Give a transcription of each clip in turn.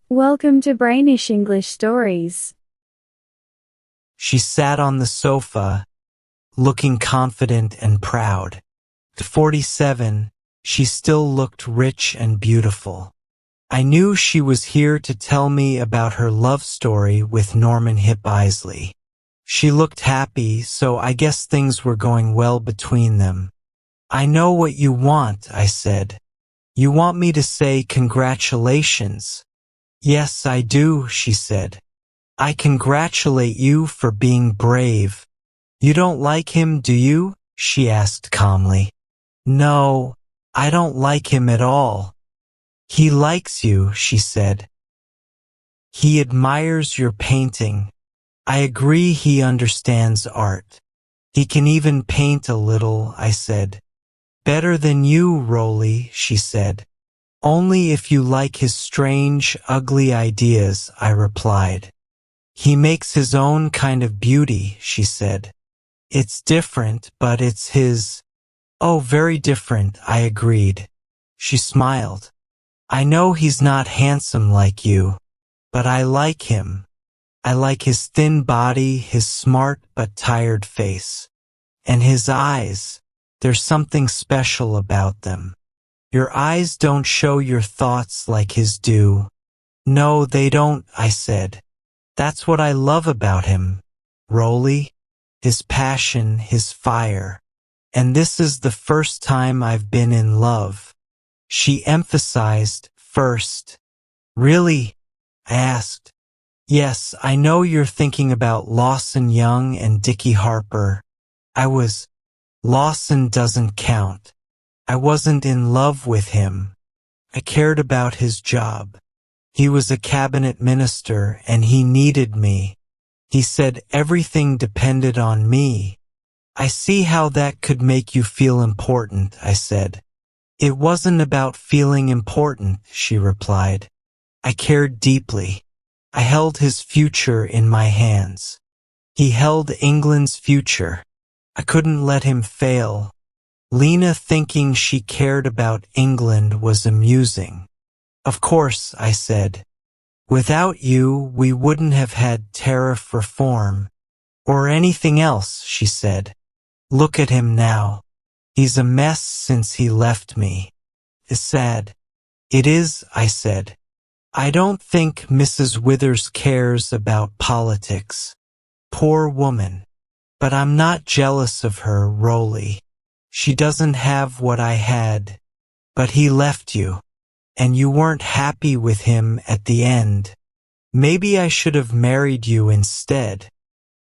Welcome to Brainish English Stories. She sat on the sofa, looking confident and proud. At 47, she still looked rich and beautiful. I knew she was here to tell me about her love story with Norman Hip Isley. She looked happy, so I guess things were going well between them. "I know what you want," I said. "You want me to say congratulations." "Yes, I do," she said. "I congratulate you for being brave." "You don't like him, do you?" she asked calmly. "No, I don't like him at all." "He likes you," she said. "He admires your painting. I agree he understands art. He can even paint a little," I said. "Better than you, Rolly," she said. "Only if you like his strange, ugly ideas," I replied. "He makes his own kind of beauty," she said. "It's different, but it's his." "Oh, very different," I agreed. She smiled. "I know he's not handsome like you, but I like him. I like his thin body, his smart but tired face. And his eyes, there's something special about them. Your eyes don't show your thoughts like his do." "No, they don't," I said. "That's what I love about him, Rolly. His passion, his fire. And this is the first time I've been in love." She emphasized first. "Really?" I asked. "Yes, I know you're thinking about Lawson Young and Dickie Harper. Lawson doesn't count. I wasn't in love with him. I cared about his job. He was a cabinet minister and he needed me. He said everything depended on me." "I see how that could make you feel important," I said. "It wasn't about feeling important," she replied. "I cared deeply. I held his future in my hands. He held England's future. I couldn't let him fail." Lena thinking she cared about England was amusing. "Of course," I said. "Without you, we wouldn't have had tariff reform. Or anything else," she said. "Look at him now. He's a mess since he left me. It's sad." "It is," I said. "I don't think Mrs. Withers cares about politics. Poor woman. But I'm not jealous of her, Rolly. She doesn't have what I had. But he left you. And you weren't happy with him at the end. Maybe I should have married you instead.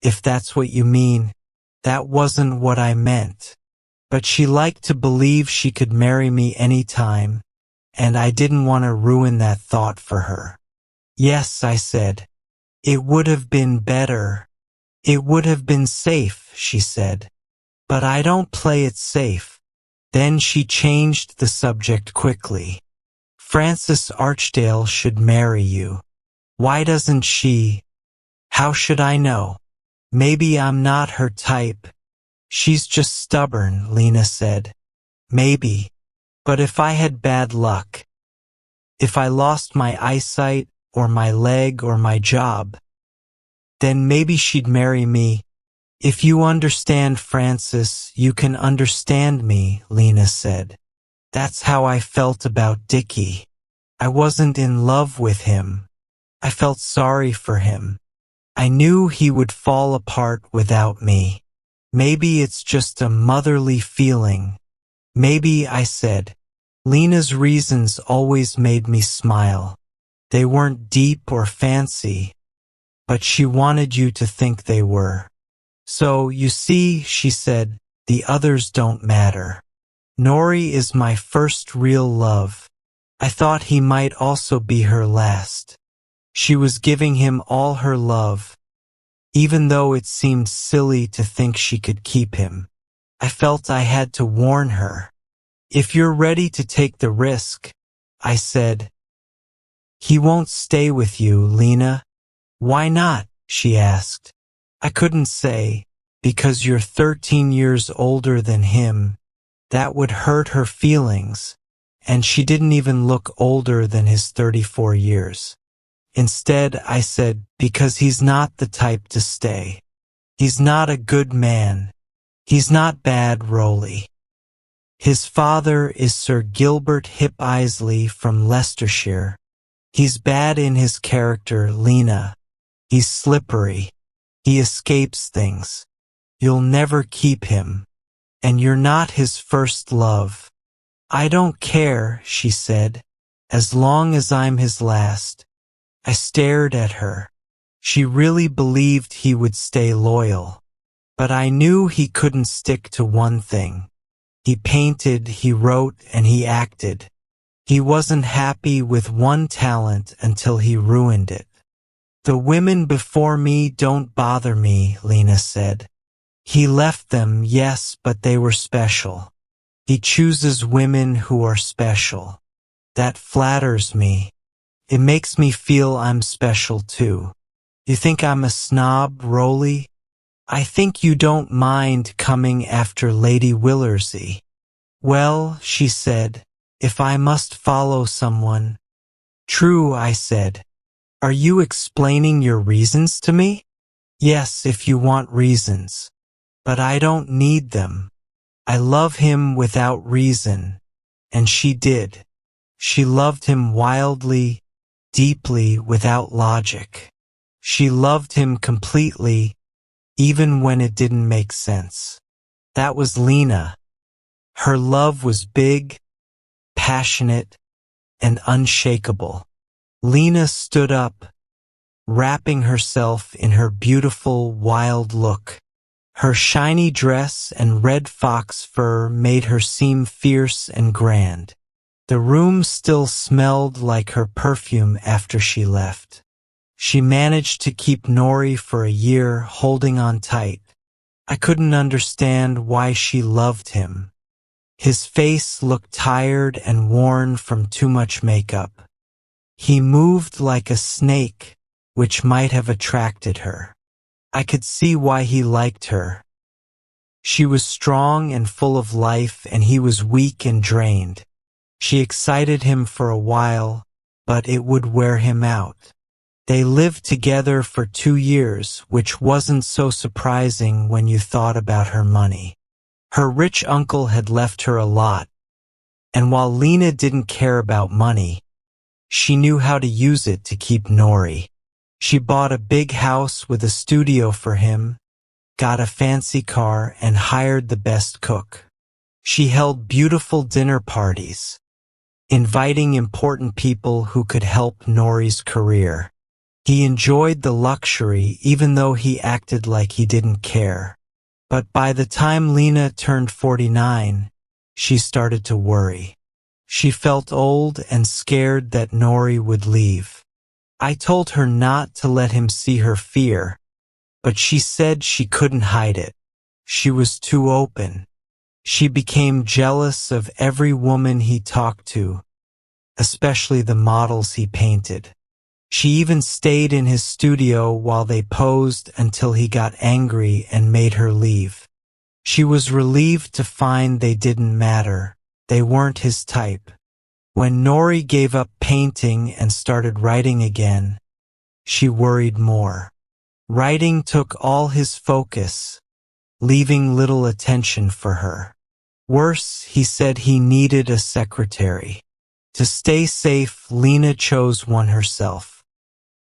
If that's what you mean, that wasn't what I meant." But she liked to believe she could marry me anytime, and I didn't want to ruin that thought for her. "Yes," I said. "It would have been better. It would have been safe," she said. "But I don't play it safe." Then she changed the subject quickly. "Frances Archdale should marry you. Why doesn't she?" "How should I know? Maybe I'm not her type." "She's just stubborn," Lena said. "Maybe. But if I had bad luck, if I lost my eyesight or my leg or my job, then maybe she'd marry me." "If you understand Frances, you can understand me," Lena said. "That's how I felt about Dickie. I wasn't in love with him. I felt sorry for him. I knew he would fall apart without me. Maybe it's just a motherly feeling. Maybe," I said. Lena's reasons always made me smile. They weren't deep or fancy, but she wanted you to think they were. "So, you see," she said, "the others don't matter. Nori is my first real love. I thought he might also be her last." She was giving him all her love, even though it seemed silly to think she could keep him. I felt I had to warn her. "If you're ready to take the risk," I said. "He won't stay with you, Lena." "Why not?" she asked. I couldn't say. "Because you're 13 years older than him." That would hurt her feelings, and she didn't even look older than his 34 years. Instead, I said, because he's not the type to stay. He's not a good man. He's not bad, Rowley. His father is Sir Gilbert Hip Isley from Leicestershire. He's bad in his character, Lena. He's slippery. He escapes things. You'll never keep him. And you're not his first love. I don't care, she said, as long as I'm his last. I stared at her. She really believed he would stay loyal. But I knew he couldn't stick to one thing. He painted, he wrote, and he acted. He wasn't happy with one talent until he ruined it. The women before me don't bother me, Lena said. He left them, yes, but they were special. He chooses women who are special. That flatters me. It makes me feel I'm special too. You think I'm a snob, Rowley? I think you don't mind coming after Lady Willersey. Well, she said, if I must follow someone. True, I said. Are you explaining your reasons to me? Yes, if you want reasons. But I don't need them. I love him without reason. And she did. She loved him wildly, deeply, without logic. She loved him completely, even when it didn't make sense. That was Lena. Her love was big, passionate, and unshakable. Lena stood up, wrapping herself in her beautiful, wild look. Her shiny dress and red fox fur made her seem fierce and grand. The room still smelled like her perfume after she left. She managed to keep Nori for a year, holding on tight. I couldn't understand why she loved him. His face looked tired and worn from too much makeup. He moved like a snake, which might have attracted her. I could see why he liked her. She was strong and full of life, and he was weak and drained. She excited him for a while, but it would wear him out. They lived together for 2 years, which wasn't so surprising when you thought about her money. Her rich uncle had left her a lot, and while Lena didn't care about money, she knew how to use it to keep Nori. She bought a big house with a studio for him, got a fancy car, and hired the best cook. She held beautiful dinner parties, inviting important people who could help Nori's career. He enjoyed the luxury even though he acted like he didn't care. But by the time Lena turned 49, she started to worry. She felt old and scared that Nori would leave. I told her not to let him see her fear, but she said she couldn't hide it. She was too open. She became jealous of every woman he talked to, especially the models he painted. She even stayed in his studio while they posed until he got angry and made her leave. She was relieved to find they didn't matter. They weren't his type. When Nori gave up painting and started writing again, she worried more. Writing took all his focus, leaving little attention for her. Worse, he said he needed a secretary. To stay safe, Lena chose one herself.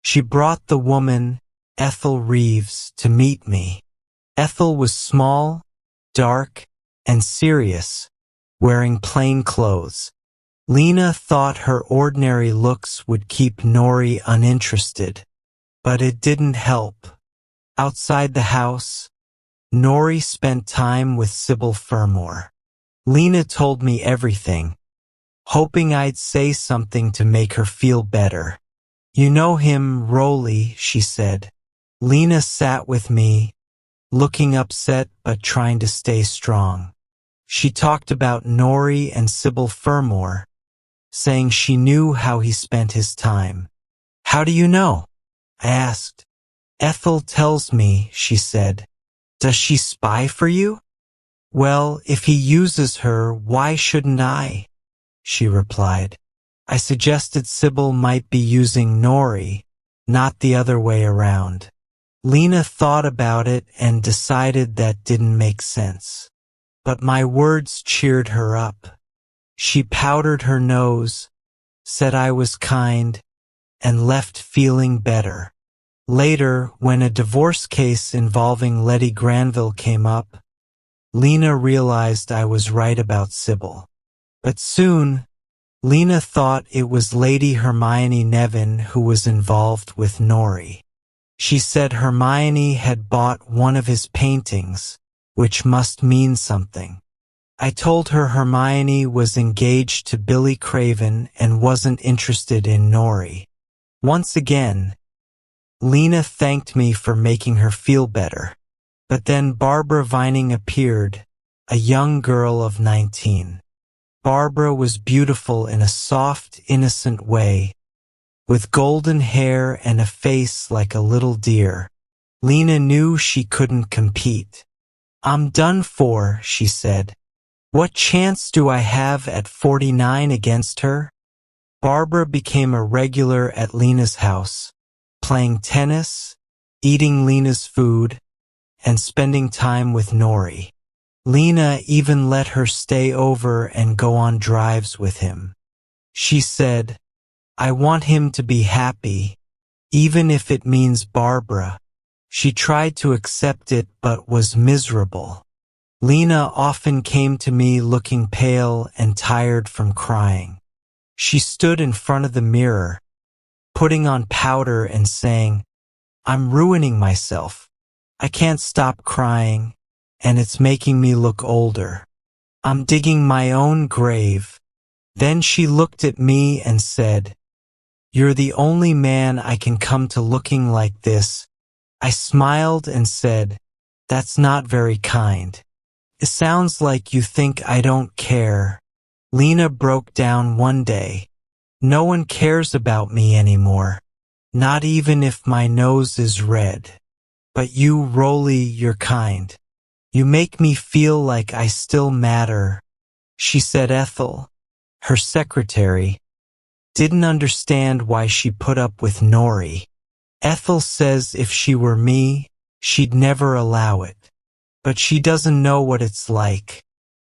She brought the woman, Ethel Reeves, to meet me. Ethel was small, dark, and serious, wearing plain clothes. Lena thought her ordinary looks would keep Nori uninterested, but it didn't help. Outside the house, Nori spent time with Sybil Fermor. Lena told me everything, hoping I'd say something to make her feel better. You know him, Rowley, she said. Lena sat with me, looking upset but trying to stay strong. She talked about Nori and Sybil Fermor, saying she knew how he spent his time. How do you know? I asked. Ethel tells me, she said. Does she spy for you? Well, if he uses her, why shouldn't I? She replied. I suggested Sybil might be using Nori, not the other way around. Lena thought about it and decided that didn't make sense. But my words cheered her up. She powdered her nose, said I was kind, and left feeling better. Later, when a divorce case involving Letty Granville came up, Lena realized I was right about Sybil. But soon, Lena thought it was Lady Hermione Nevin who was involved with Norrie. She said Hermione had bought one of his paintings, which must mean something. I told her Hermione was engaged to Billy Craven and wasn't interested in Norrie. Once again, Lena thanked me for making her feel better. But then Barbara Vining appeared, a young girl of 19. Barbara was beautiful in a soft, innocent way, with golden hair and a face like a little deer. Lena knew she couldn't compete. I'm done for, she said. What chance do I have at 49 against her? Barbara became a regular at Lena's house, playing tennis, eating Lena's food, and spending time with Norrie. Lena even let her stay over and go on drives with him. She said, I want him to be happy, even if it means Barbara. She tried to accept it but was miserable. Lena often came to me looking pale and tired from crying. She stood in front of the mirror, putting on powder and saying, I'm ruining myself. I can't stop crying, and it's making me look older. I'm digging my own grave. Then she looked at me and said, You're the only man I can come to looking like this. I smiled and said, That's not very kind. It sounds like you think I don't care. Lena broke down one day. No one cares about me anymore, not even if my nose is red. But you, Rolly, you're kind. You make me feel like I still matter. She said Ethel, her secretary, didn't understand why she put up with Norrie. Ethel says if she were me, she'd never allow it. But she doesn't know what it's like.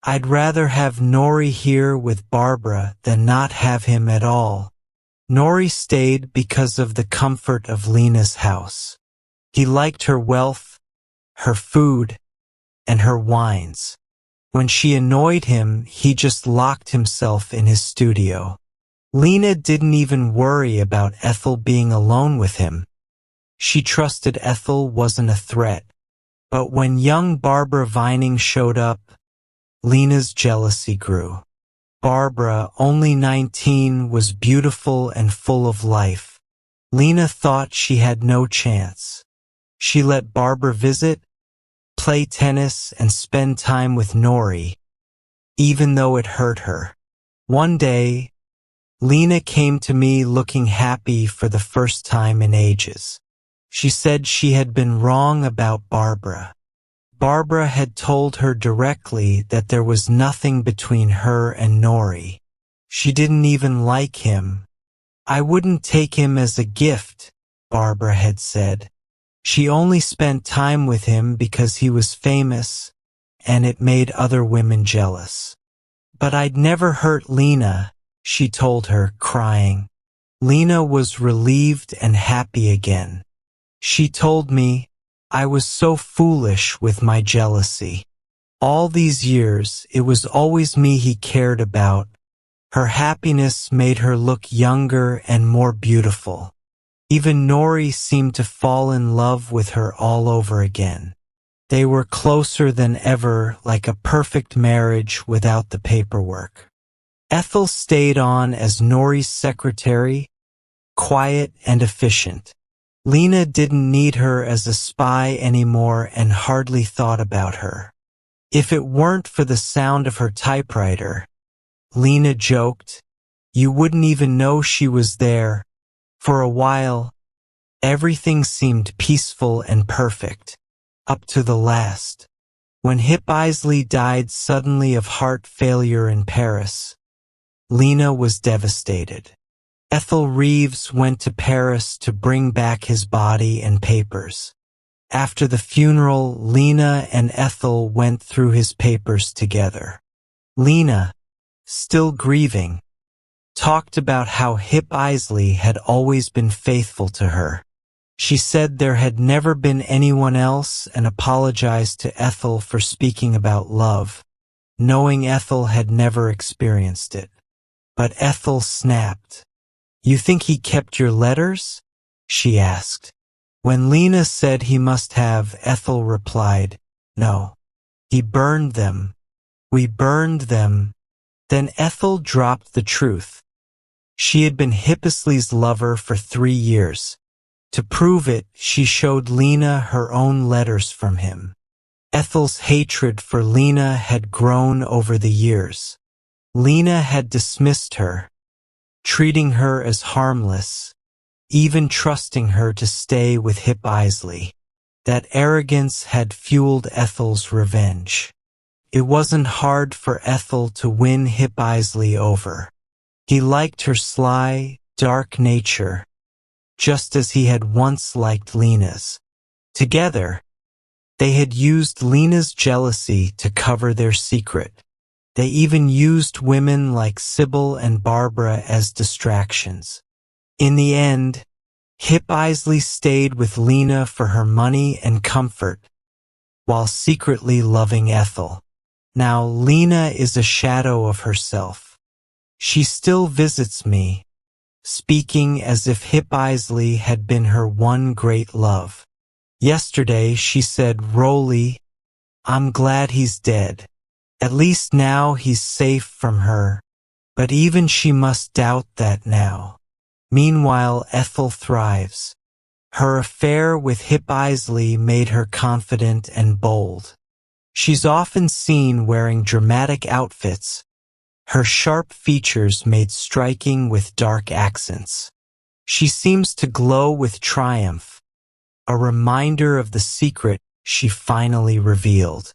I'd rather have Norrie here with Barbara than not have him at all. Norrie stayed because of the comfort of Lena's house. He liked her wealth, her food, and her wines. When she annoyed him, he just locked himself in his studio. Lena didn't even worry about Ethel being alone with him. She trusted Ethel wasn't a threat. But when young Barbara Vining showed up, Lena's jealousy grew. Barbara, only 19, was beautiful and full of life. Lena thought she had no chance. She let Barbara visit, play tennis, and spend time with Norrie, even though it hurt her. One day, Lena came to me looking happy for the first time in ages. She said she had been wrong about Barbara. Barbara had told her directly that there was nothing between her and Norrie. She didn't even like him. I wouldn't take him as a gift, Barbara had said. She only spent time with him because he was famous, and it made other women jealous. But I'd never hurt Lena, she told her, crying. Lena was relieved and happy again. She told me, I was so foolish with my jealousy. All these years, it was always me he cared about. Her happiness made her look younger and more beautiful. Even Norrie seemed to fall in love with her all over again. They were closer than ever, like a perfect marriage without the paperwork. Ethel stayed on as Norrie's secretary, quiet and efficient. Lena didn't need her as a spy anymore and hardly thought about her. If it weren't for the sound of her typewriter, Lena joked, you wouldn't even know she was there. For a while, everything seemed peaceful and perfect, up to the last. When Hip Isley died suddenly of heart failure in Paris, Lena was devastated. Ethel Reeves went to Paris to bring back his body and papers. After the funeral, Lena and Ethel went through his papers together. Lena, still grieving, talked about how Hip Isley had always been faithful to her. She said there had never been anyone else and apologized to Ethel for speaking about love, knowing Ethel had never experienced it. But Ethel snapped. "You think he kept your letters?" she asked. When Lena said he must have, Ethel replied, "No. He burned them. We burned them." Then Ethel dropped the truth. She had been Hip Isley's lover for 3 years. To prove it, she showed Lena her own letters from him. Ethel's hatred for Lena had grown over the years. Lena had dismissed her, treating her as harmless, even trusting her to stay with Hip Isley. That arrogance had fueled Ethel's revenge. It wasn't hard for Ethel to win Hip Isley over. He liked her sly, dark nature, just as he had once liked Lena's. Together, they had used Lena's jealousy to cover their secret. They even used women like Sybil and Barbara as distractions. In the end, Hip Isley stayed with Lena for her money and comfort, while secretly loving Ethel. Now Lena is a shadow of herself. She still visits me, speaking as if Hip Isley had been her one great love. Yesterday she said, "Rolly, I'm glad he's dead. At least now he's safe from her." But even she must doubt that now. Meanwhile, Ethel thrives. Her affair with Hip Isley made her confident and bold. She's often seen wearing dramatic outfits, her sharp features made striking with dark accents. She seems to glow with triumph, a reminder of the secret she finally revealed.